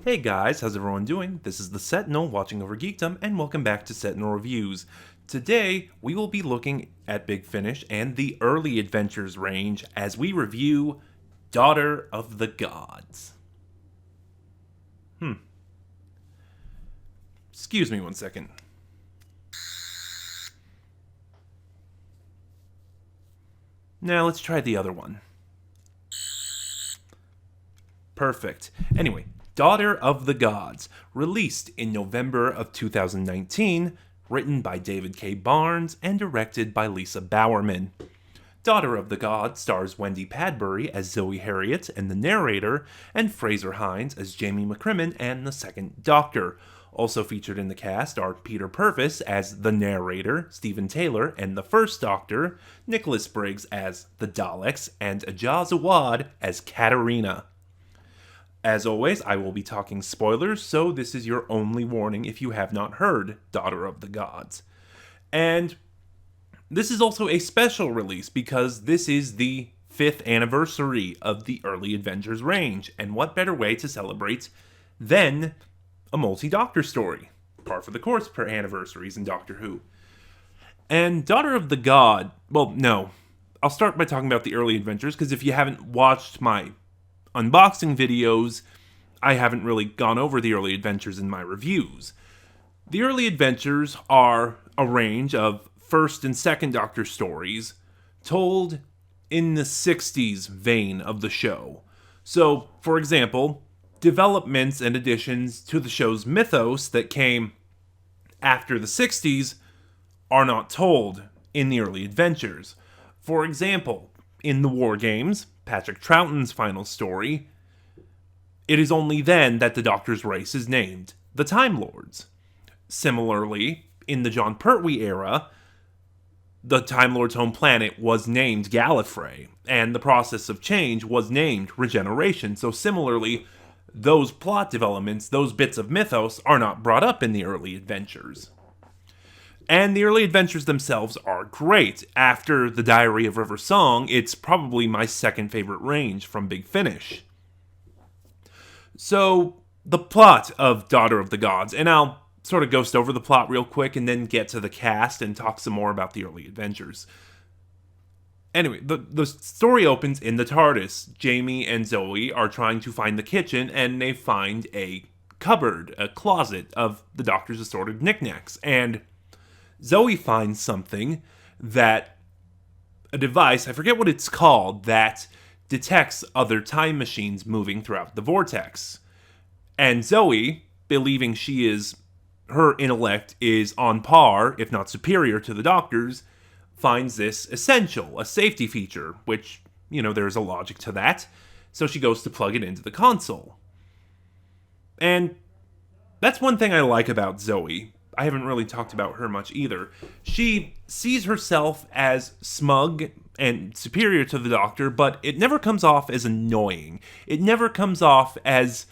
Hey guys, how's everyone doing? This is the Sentinel watching over Geekdom, and welcome back to Sentinel Reviews. Today, we will be looking at Big Finish and the early adventures range as we review Daughter of the Gods. Excuse me one second. Now let's try the other one. Perfect. Anyway, Daughter of the Gods, released in November of 2019, written by David K. Barnes and directed by Lisa Bowerman. Daughter of the Gods stars Wendy Padbury as Zoe Harriet and the narrator, and Fraser Hines as Jamie McCrimmon and the Second Doctor. Also featured in the cast are Peter Purvis as the narrator, Stephen Taylor and the First Doctor, Nicholas Briggs as the Daleks, and Ajaz Awad as Katarina. As always, I will be talking spoilers, so this is your only warning if you have not heard Daughter of the Gods. And this is also a special release because this is the 5th anniversary of the Early Adventures range, and what better way to celebrate than a multi-Doctor story? Par for the course per anniversaries in Doctor Who. And Daughter of the God, well, no. I'll start by talking about the Early Adventures, because if you haven't watched my unboxing videos, I haven't really gone over the Early Adventures in my reviews. The Early Adventures are a range of First and Second Doctor stories told in the 60s vein of the show. So, for example, developments and additions to the show's mythos that came after the 60s are not told in the Early Adventures. For example, in the War Games, Patrick Troughton's final story, it is only then that the Doctor's race is named the Time Lords. Similarly, in the Jon Pertwee era, the Time Lord's home planet was named Gallifrey, and the process of change was named Regeneration. So similarly, those plot developments, those bits of mythos, are not brought up in the Early Adventures. And the Early Adventures themselves are great. After The Diary of River Song, it's probably my second favorite range from Big Finish. So, the plot of Daughter of the Gods, and I'll sort of ghost over the plot real quick and then get to the cast and talk some more about the Early Adventures. Anyway, the story opens in the TARDIS. Jamie and Zoe are trying to find the kitchen, and they find a cupboard, a closet of the Doctor's assorted knickknacks. And Zoe finds something that, a device, I forget what it's called, that detects other time machines moving throughout the vortex. And Zoe, believing her intellect is on par, if not superior to the Doctor's, finds this essential, a safety feature, which, there's a logic to that. So she goes to plug it into the console. And that's one thing I like about Zoe. I haven't really talked about her much either. She sees herself as smug and superior to the Doctor, but it never comes off as annoying. It never comes off as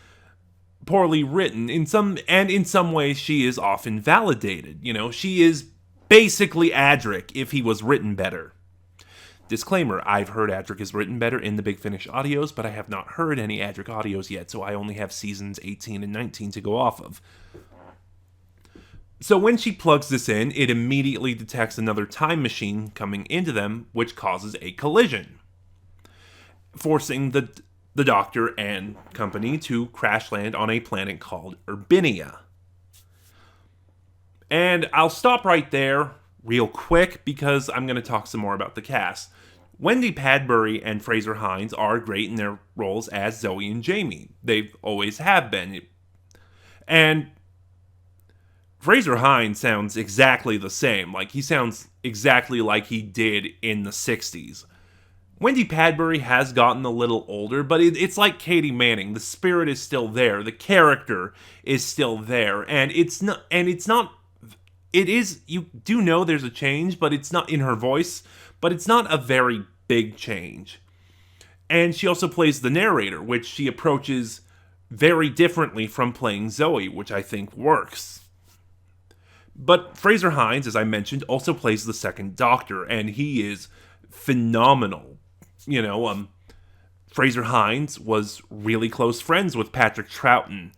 poorly written. In some ways, she is often validated. She is basically Adric if he was written better. Disclaimer, I've heard Adric is written better in the Big Finish audios, but I have not heard any Adric audios yet, so I only have seasons 18 and 19 to go off of. So when she plugs this in, it immediately detects another time machine coming into them, which causes a collision, forcing the Doctor and company to crash land on a planet called Urbinia. And I'll stop right there real quick because I'm going to talk some more about the cast. Wendy Padbury and Fraser Hines are great in their roles as Zoe and Jamie. They always have been. And Fraser Hines sounds exactly the same. He sounds exactly like he did in the 60s. Wendy Padbury has gotten a little older, but it's like Katie Manning. The spirit is still there. The character is still there. And you do know there's a change, but it's not in her voice, but it's not a very big change. And she also plays the narrator, which she approaches very differently from playing Zoe, which I think works. But Fraser Hines, as I mentioned, also plays the Second Doctor, and he is phenomenal. Fraser Hines was really close friends with Patrick Troughton.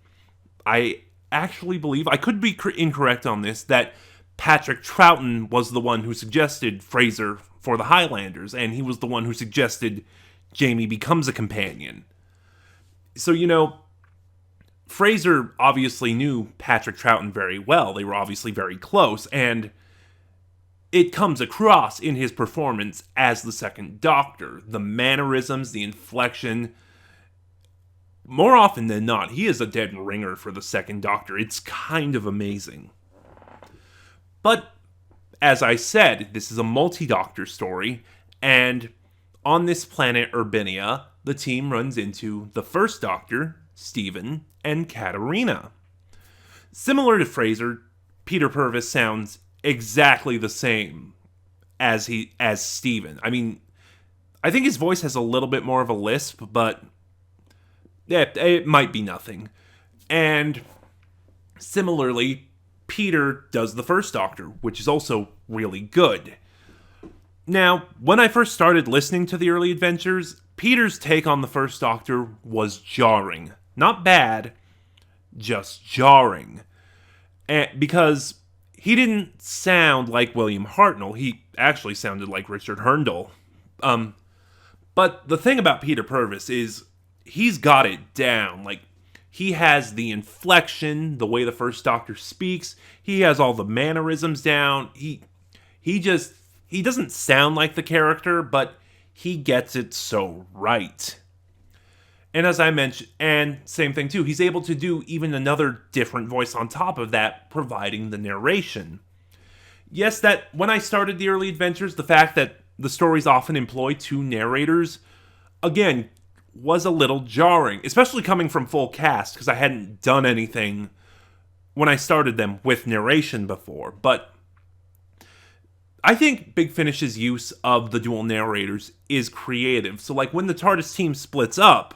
I actually believe, I could be incorrect on this, that Patrick Troughton was the one who suggested Fraser for the Highlanders, and he was the one who suggested Jamie becomes a companion. So, Fraser obviously knew Patrick Troughton very well. They were obviously very close, and it comes across in his performance as the Second Doctor. The mannerisms, the inflection. More often than not, he is a dead ringer for the Second Doctor. It's kind of amazing. But, as I said, this is a multi-Doctor story, and on this planet Urbinia, the team runs into the First Doctor, Stephen, and Katarina. Similar to Fraser, Peter Purves sounds exactly the same as Stephen. I mean, I think his voice has a little bit more of a lisp, but it might be nothing. And similarly, Peter does the First Doctor, which is also really good. Now, when I first started listening to the early adventures, Peter's take on the First Doctor was jarring. Not bad, just jarring. Because he didn't sound like William Hartnell. He actually sounded like Richard Herndl. But the thing about Peter Purves is he's got it down. Like, he has the inflection, the way the First Doctor speaks. He has all the mannerisms down. He doesn't sound like the character, but he gets it so right. And as I mentioned, and same thing too, he's able to do even another different voice on top of that, providing the narration. Yes, that when I started the early adventures, the fact that the stories often employ two narrators, again, was a little jarring, especially coming from full cast, because I hadn't done anything when I started them with narration before. But I think Big Finish's use of the dual narrators is creative. So like when the TARDIS team splits up,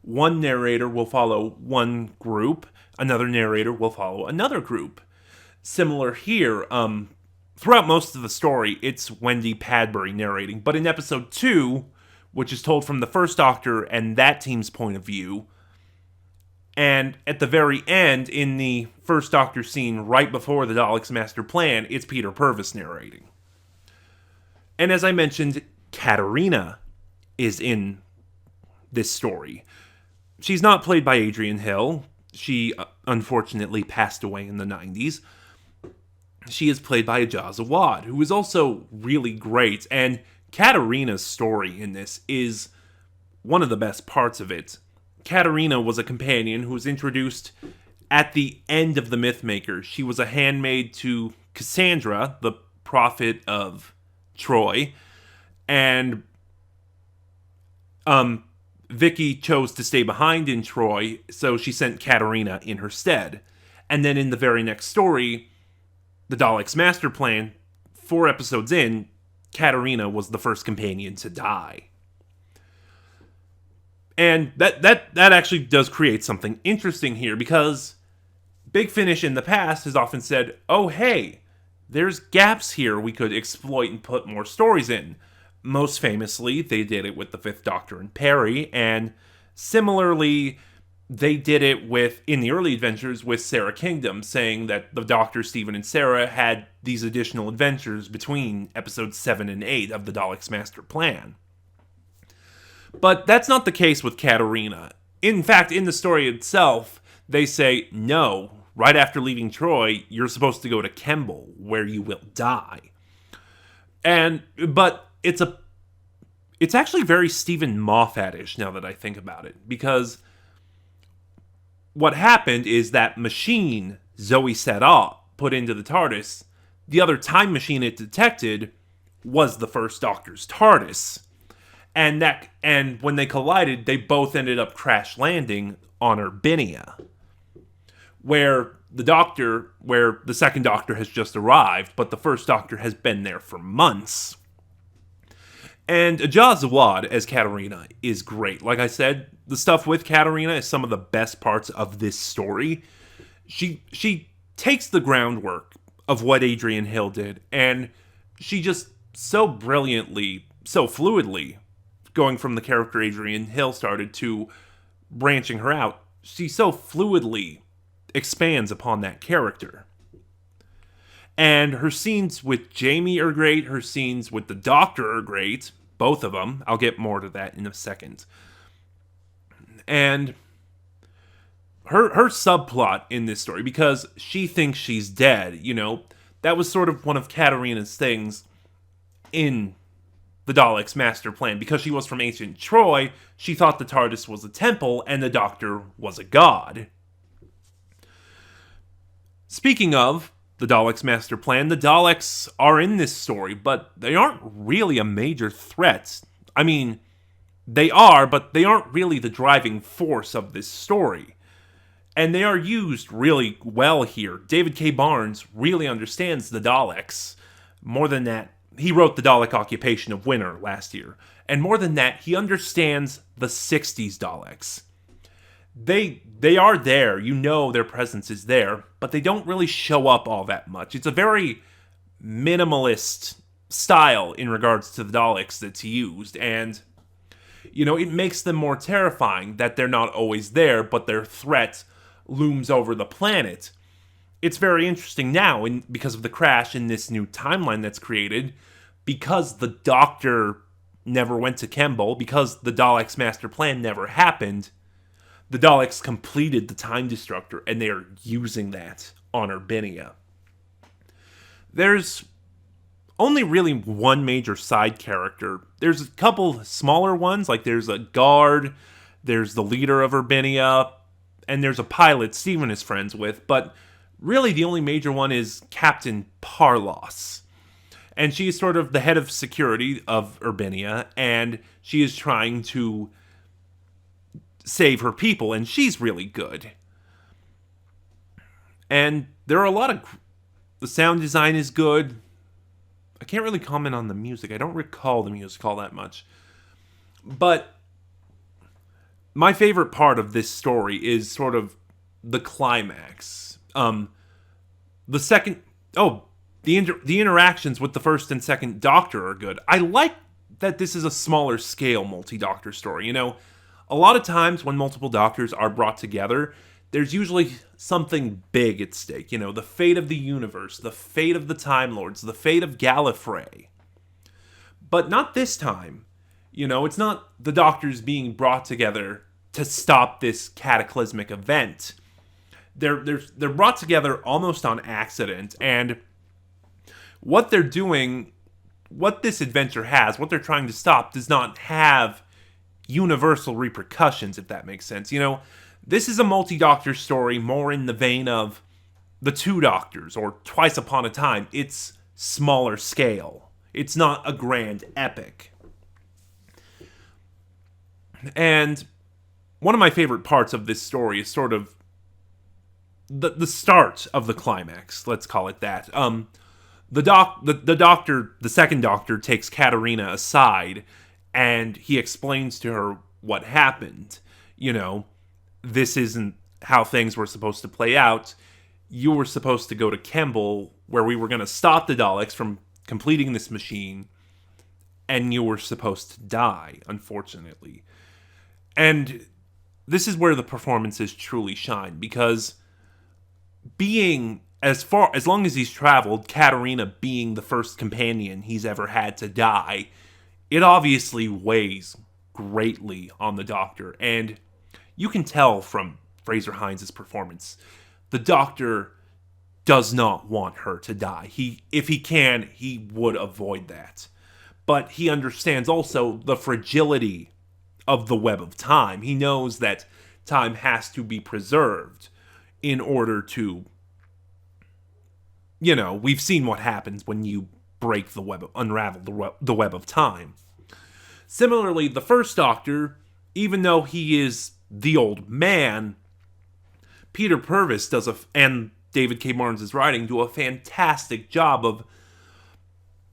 one narrator will follow one group, another narrator will follow another group. Similar here, throughout most of the story, it's Wendy Padbury narrating. But in episode 2, which is told from the First Doctor and that team's point of view, and at the very end, in the First Doctor scene right before the Daleks' master plan, it's Peter Purves narrating. And as I mentioned, Katarina is in this story. She's not played by Adrian Hill. She unfortunately passed away in the 90s. She is played by Ajaz Awad, who is also really great, and Katarina's story in this is one of the best parts of it. Katarina was a companion who was introduced at the end of the Mythmakers. She was a handmaid to Cassandra, the prophet of Troy, and Vicky chose to stay behind in Troy, so she sent Katarina in her stead. And then in the very next story, the Daleks' master plan, 4 episodes in, Katarina was the first companion to die. And that actually does create something interesting here, because Big Finish in the past has often said, oh hey, there's gaps here we could exploit and put more stories in. Most famously, they did it with the Fifth Doctor and Perry, and similarly, they did it in the early adventures with Sarah Kingdom, saying that the Doctor, Stephen, and Sarah had these additional adventures between episodes 7 and 8 of the Daleks' Master Plan. But that's not the case with Katarina. In fact, in the story itself, they say, no, right after leaving Troy, you're supposed to go to Kemble, where you will die. But it's actually very Stephen Moffat-ish now that I think about it, because what happened is that machine Zoe set up, put into the TARDIS, the other time machine it detected was the First Doctor's TARDIS. And when they collided, they both ended up crash landing on Urbinia, where the Second Doctor has just arrived, but the First Doctor has been there for months. And Ajaz Awad as Katarina is great. Like I said, the stuff with Katarina is some of the best parts of this story. She takes the groundwork of what Adrian Hill did, and she just so brilliantly, so fluidly, going from the character Adrian Hill started to branching her out, she so fluidly expands upon that character. And her scenes with Jamie are great. Her scenes with the Doctor are great. Both of them. I'll get more to that in a second. And her subplot in this story, because she thinks she's dead, that was sort of one of Katarina's things in the Daleks' master plan. Because she was from ancient Troy, she thought the TARDIS was a temple and the Doctor was a god. Speaking of the Daleks' master plan, the Daleks are in this story, but they aren't really a major threat. I mean, they are, but they aren't really the driving force of this story. And they are used really well here. David K. Barnes really understands the Daleks. More than that, he wrote The Dalek Occupation of Winter last year. And more than that, he understands the 60s Daleks. They are there, their presence is there, but they don't really show up all that much. It's a very minimalist style in regards to the Daleks that's used, and, it makes them more terrifying that they're not always there, but their threat looms over the planet. It's very interesting now, because of the crash in this new timeline that's created, because the Doctor never went to Kemble, because the Daleks' master plan never happened. The Daleks completed the Time Destructor, and they are using that on Urbinia. There's only really one major side character. There's a couple smaller ones, like there's a guard, there's the leader of Urbinia, and there's a pilot Steven is friends with, but really the only major one is Captain Parlos. And she is sort of the head of security of Urbinia, and she is trying to save her people, and she's really good. And there are a lot of... The sound design is good. I can't really comment on the music. I don't recall the music all that much. But my favorite part of this story is sort of the climax. The interactions with the first and second Doctor are good. I like that this is a smaller scale multi-Doctor story. A lot of times when multiple Doctors are brought together, there's usually something big at stake. The fate of the universe, the fate of the Time Lords, the fate of Gallifrey. But not this time. It's not the Doctors being brought together to stop this cataclysmic event. They're brought together almost on accident, and what they're doing, what this adventure has, what they're trying to stop, does not have universal repercussions, if that makes sense. This is a multi-Doctor story more in the vein of the Two Doctors or Twice Upon a Time. It's smaller scale. It's not a grand epic. And one of my favorite parts of this story is sort of the start of the climax, let's call it that. The second Doctor takes Katarina aside, and he explains to her what happened. This isn't how things were supposed to play out. You were supposed to go to Kemble, where we were going to stop the Daleks from completing this machine, and you were supposed to die, unfortunately. And this is where the performances truly shine, because being, as long as he's traveled, Katarina being the first companion he's ever had to die, it obviously weighs greatly on the Doctor, and you can tell from Fraser Hines' performance, the Doctor does not want her to die. If he can, he would avoid that. But he understands also the fragility of the web of time. He knows that time has to be preserved in order to, we've seen what happens when you break the web, unravel the web of time. Similarly, the first Doctor, even though he is the old man, Peter Purvis and David K. Barnes' writing do a fantastic job of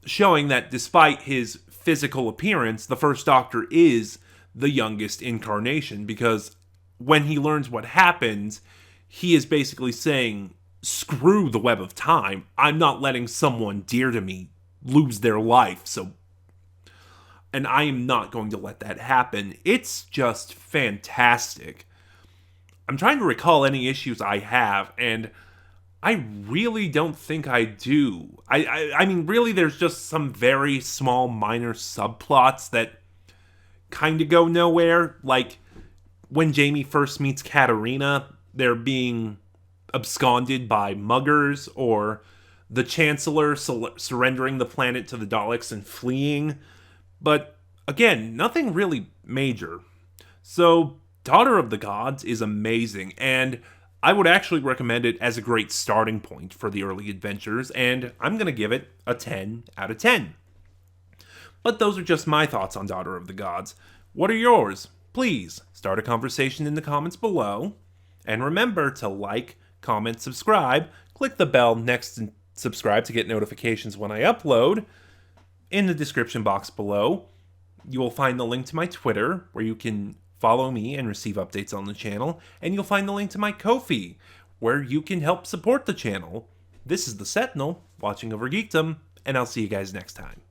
showing that despite his physical appearance, the first Doctor is the youngest incarnation, because when he learns what happens, he is basically saying, screw the web of time. I'm not letting someone dear to me lose their life, and I am not going to let that happen. It's just fantastic. I'm trying to recall any issues I have, and I really don't think I do. I mean, really, there's just some very small, minor subplots that kind of go nowhere. Like, when Jamie first meets Katarina, they're being absconded by muggers, or the Chancellor surrendering the planet to the Daleks and fleeing. But, again, nothing really major. So, Daughter of the Gods is amazing, and I would actually recommend it as a great starting point for the early adventures, and I'm going to give it a 10 out of 10. But those are just my thoughts on Daughter of the Gods. What are yours? Please start a conversation in the comments below. And remember to like, comment, subscribe, click the bell next to subscribe to get notifications when I upload. In the description box below, you will find the link to my Twitter, where you can follow me and receive updates on the channel, and you'll find the link to my Ko-fi, where you can help support the channel. This is the Sentinel, watching over Geekdom, and I'll see you guys next time.